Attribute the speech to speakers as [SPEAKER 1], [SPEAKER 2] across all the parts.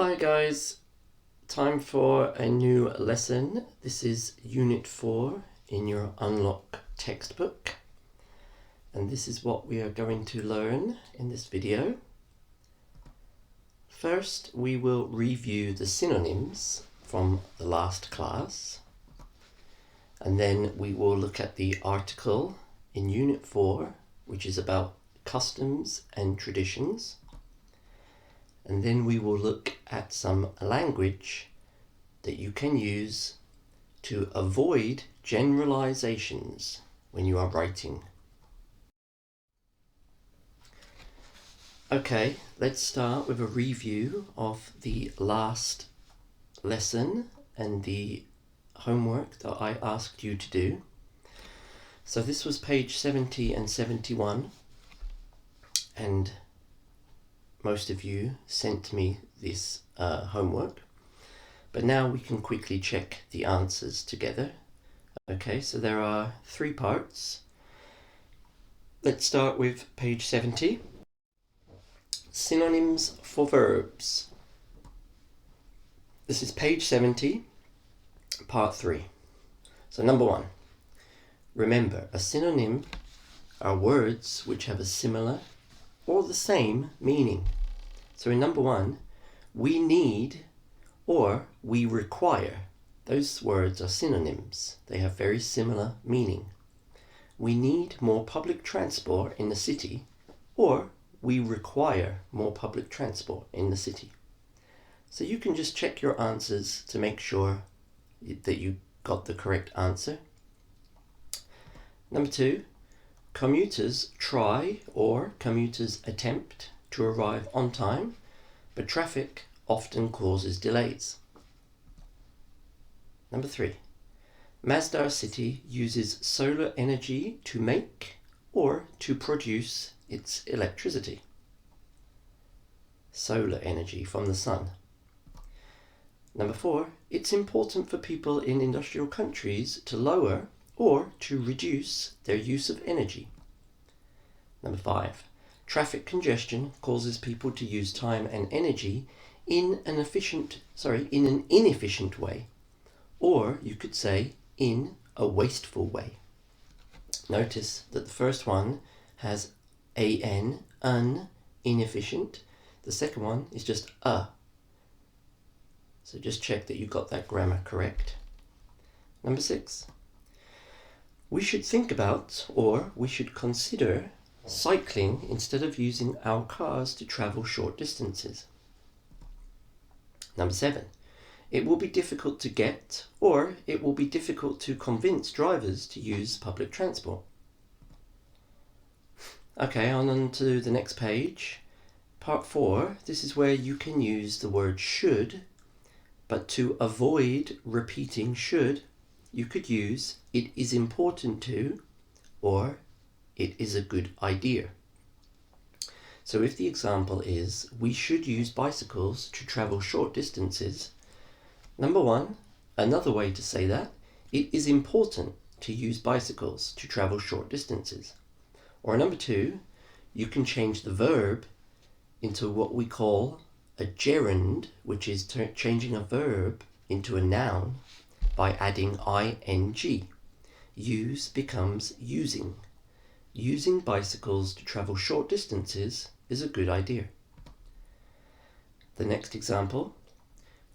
[SPEAKER 1] Hi guys, time for a new lesson. This is Unit 4 in your Unlock textbook, and this is what we are going to learn in this video. First, we will review the synonyms from the last class, and then we will look at the article in Unit 4, which is about customs and traditions. And then we will look at some language that you can use to avoid generalizations when you are writing. Okay, let's start with a review of the last lesson and the homework that I asked you to do. So this was page 70 and 71, and most of you sent me this homework, but now we can quickly check the answers together. Okay, so there are 3 parts. Let's start with page 70. Synonyms for verbs. This is page 70, part 3. So number 1, remember, a synonym are words which have a similar or the same meaning. So in number 1, we need or we require. Those words are synonyms. They have very similar meaning. We need more public transport in the city, or we require more public transport in the city. So you can just check your answers to make sure that you got the correct answer. Number 2, commuters try or commuters attempt to arrive on time, but traffic often causes delays. Number 3, Masdar City uses solar energy to make or to produce its electricity. Solar energy from the sun. Number 4, it's important for people in industrial countries to lower or to reduce their use of energy. Number 5, traffic congestion causes people to use time and energy in an inefficient way, or you could say in a wasteful way. Notice that the first one has an, inefficient. The second one is just a. So just check that you got that grammar correct. Number 6, we should think about, or we should consider, cycling instead of using our cars to travel short distances. Number 7, it will be difficult to get, or it will be difficult to convince drivers to use public transport. Okay, on to the next page. Part 4, this is where you can use the word should, but to avoid repeating should, you could use it is important to, or it is a good idea. So if the example is, we should use bicycles to travel short distances, number 1, another way to say that, it is important to use bicycles to travel short distances. Or number 2, you can change the verb into what we call a gerund, which is changing a verb into a noun by adding ing. Use becomes using. Using bicycles to travel short distances is a good idea. The next example,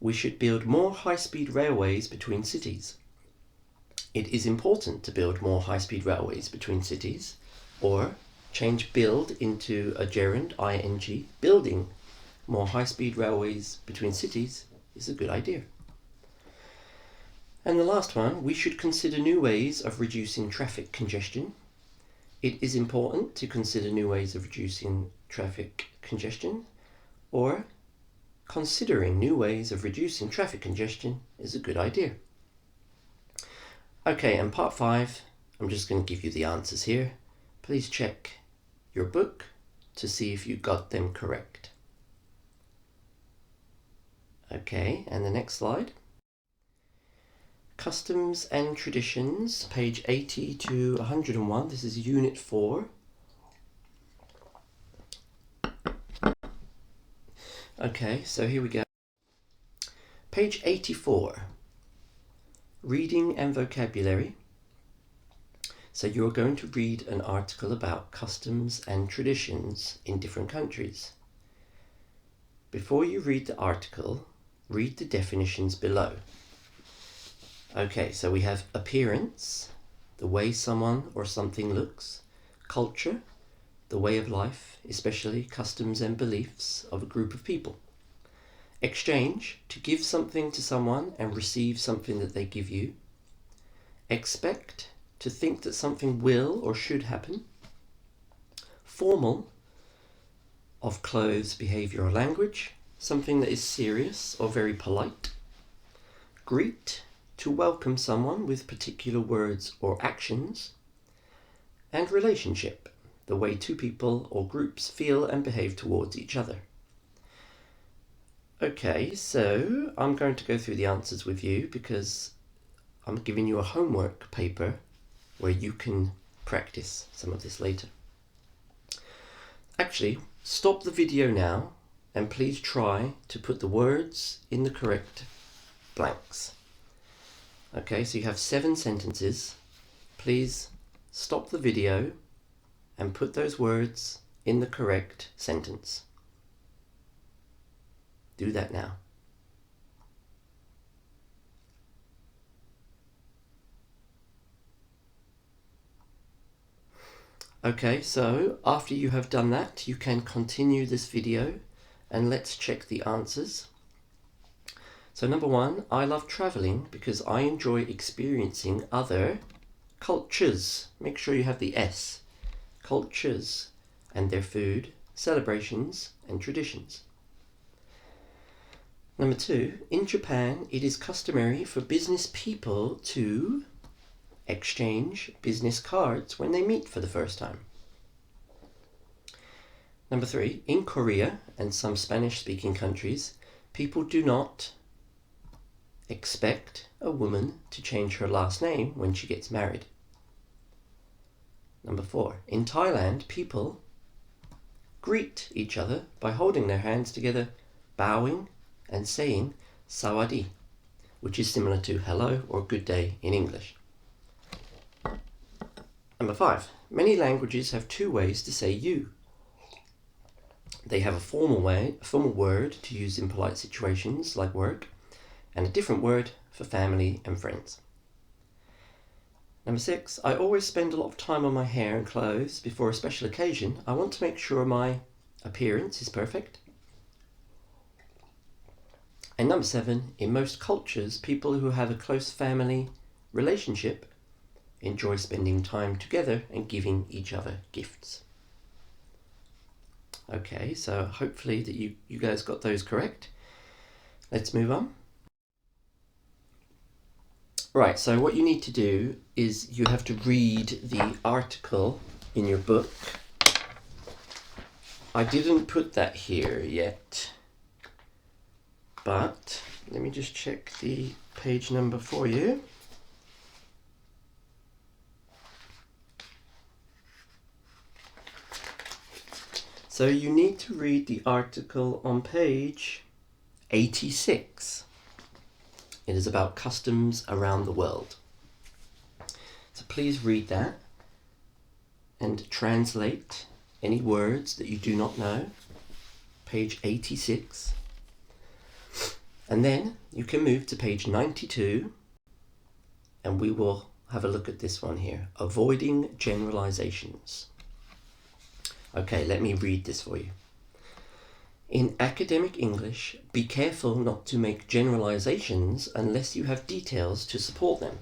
[SPEAKER 1] we should build more high-speed railways between cities. It is important to build more high-speed railways between cities, or change build into a gerund, ing. Building more high-speed railways between cities is a good idea. And the last one, we should consider new ways of reducing traffic congestion. It is important to consider new ways of reducing traffic congestion, or considering new ways of reducing traffic congestion is a good idea. Okay, and part 5, I'm just going to give you the answers here. Please check your book to see if you got them correct. Okay, and the next slide. Customs and traditions, page 80 to 101. This is Unit 4. Okay, so here we go. Page 84, reading and vocabulary. So you're going to read an article about customs and traditions in different countries. Before you read the article, read the definitions below. Okay, so we have appearance, the way someone or something looks; culture, the way of life, especially customs and beliefs of a group of people; exchange, to give something to someone and receive something that they give you; expect, to think that something will or should happen; formal, of clothes, behavior, or language, something that is serious or very polite; greet, to welcome someone with particular words or actions; and relationship, the way two people or groups feel and behave towards each other. Okay, so I'm going to go through the answers with you because I'm giving you a homework paper where you can practice some of this later. Actually, stop the video now and please try to put the words in the correct blanks. Okay, so you have 7 sentences. Please stop the video and put those words in the correct sentence. Do that now. Okay, so after you have done that, you can continue this video and let's check the answers. So number 1, I love traveling because I enjoy experiencing other cultures. Make sure you have the S. Cultures and their food, celebrations and traditions. Number 2, in Japan it is customary for business people to exchange business cards when they meet for the first time. Number 3, in Korea and some Spanish-speaking countries, people do not expect a woman to change her last name when she gets married. Number 4, in Thailand, people greet each other by holding their hands together, bowing and saying "Sawadi," which is similar to hello or good day in English. Number 5, many languages have 2 ways to say you. They have a formal word to use in polite situations like work, and a different word for family and friends. Number 6, I always spend a lot of time on my hair and clothes before a special occasion. I want to make sure my appearance is perfect. And number 7, in most cultures, people who have a close family relationship enjoy spending time together and giving each other gifts. Okay, so hopefully that you guys got those correct. Let's move on. Right, so what you need to do is you have to read the article in your book. I didn't put that here yet, but let me just check the page number for you. So you need to read the article on page 86. It is about customs around the world. So please read that and translate any words that you do not know. Page 86. And then you can move to page 92 and we will have a look at this one here. Avoiding generalizations. Okay, let me read this for you. In academic English, be careful not to make generalizations unless you have details to support them.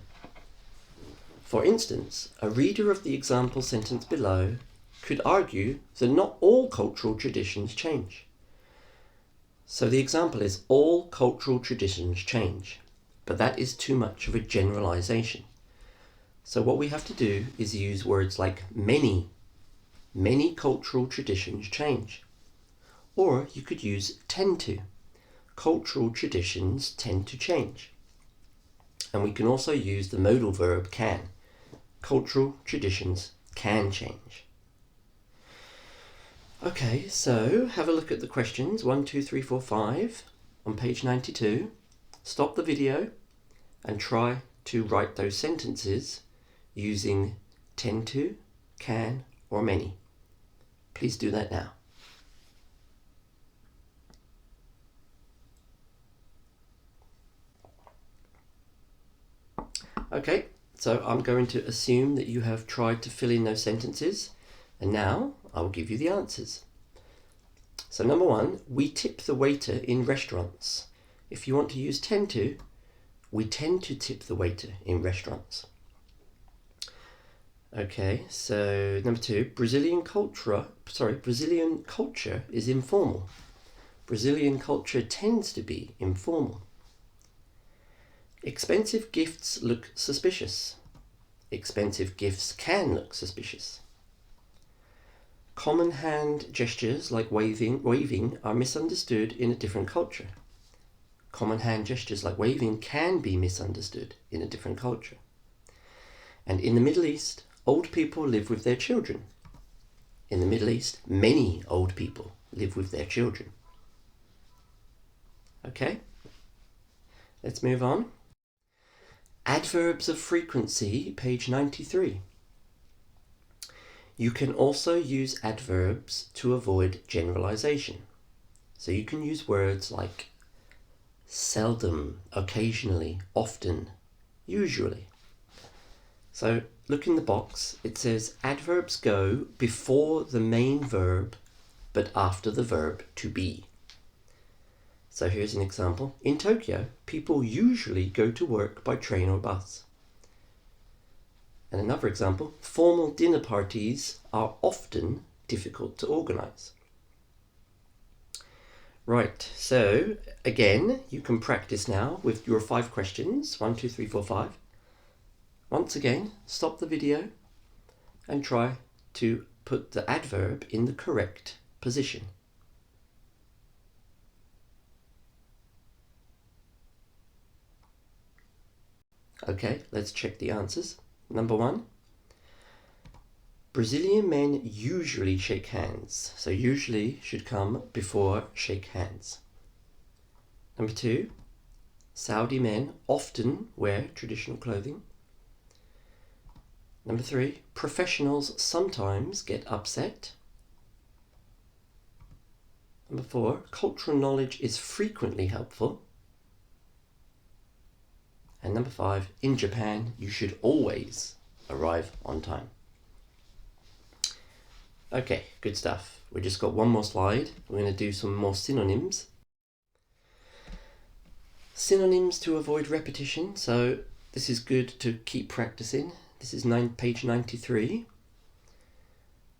[SPEAKER 1] For instance, a reader of the example sentence below could argue that not all cultural traditions change. So the example is all cultural traditions change, but that is too much of a generalization. So what we have to do is use words like many. Many cultural traditions change. Or you could use tend to. Cultural traditions tend to change. And we can also use the modal verb can. Cultural traditions can change. Okay, so have a look at the questions 1, 2, 3, 4, 5 on page 92. Stop the video and try to write those sentences using tend to, can, or many. Please do that now. Okay, so I'm going to assume that you have tried to fill in those sentences, and now I will give you the answers. So number 1, we tip the waiter in restaurants. If you want to use tend to, we tend to tip the waiter in restaurants. Okay, so number 2, Brazilian culture is informal. Brazilian culture tends to be informal. Expensive gifts look suspicious. Expensive gifts can look suspicious. Common hand gestures like waving are misunderstood in a different culture. Common hand gestures like waving can be misunderstood in a different culture. And in the Middle East, old people live with their children. In the Middle East, many old people live with their children. Okay, let's move on. Adverbs of frequency, page 93. You can also use adverbs to avoid generalization. So you can use words like seldom, occasionally, often, usually. So look in the box, it says adverbs go before the main verb but after the verb to be. So here's an example. In Tokyo, people usually go to work by train or bus. And another example, formal dinner parties are often difficult to organize. Right, so again, you can practice now with your 5 questions, 1, 2, 3, 4, 5. Once again, stop the video and try to put the adverb in the correct position. Okay, let's check the answers. Number 1, Brazilian men usually shake hands. So usually should come before shake hands. Number 2, Saudi men often wear traditional clothing. Number 3, professionals sometimes get upset. Number 4, cultural knowledge is frequently helpful. And number 5, in Japan, you should always arrive on time. Okay, good stuff. We just got one more slide. We're going to do some more synonyms. Synonyms to avoid repetition. So this is good to keep practicing. This is page 93.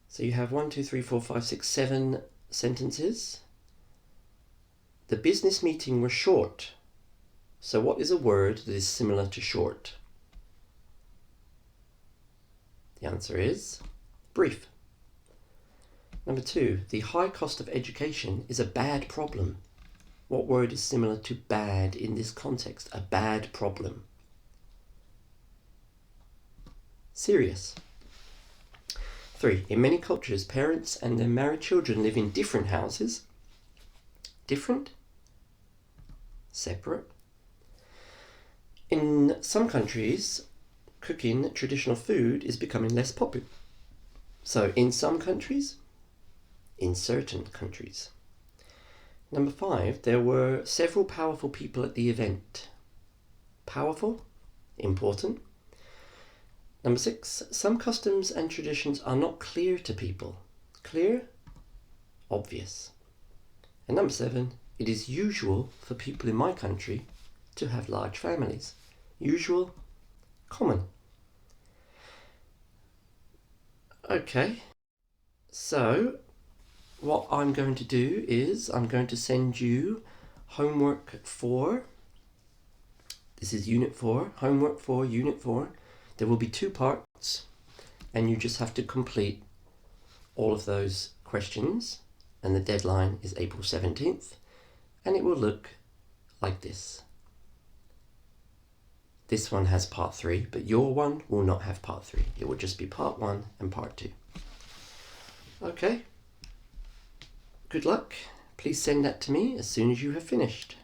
[SPEAKER 1] So you have 1, 2, 3, 4, 5, 6, 7 sentences. The business meeting was short. So what is a word that is similar to short? The answer is brief. Number 2, the high cost of education is a bad problem. What word is similar to bad in this context? A bad problem. Serious. 3, in many cultures, parents and their married children live in different houses. Different? Separate? In some countries, cooking traditional food is becoming less popular. So in some countries, in certain countries. Number 5, there were several powerful people at the event. Powerful, important. Number 6, some customs and traditions are not clear to people. Clear, obvious. And number 7, it is usual for people in my country to have large families. Usual, common. Okay, so what I'm going to do is I'm going to send you homework 4. This is unit 4, homework 4, unit 4. There will be 2 parts and you just have to complete all of those questions, and the deadline is April 17th, and it will look like this. This one has part 3, but your one will not have part 3. It will just be part 1 and part 2. Okay. Good luck. Please send that to me as soon as you have finished.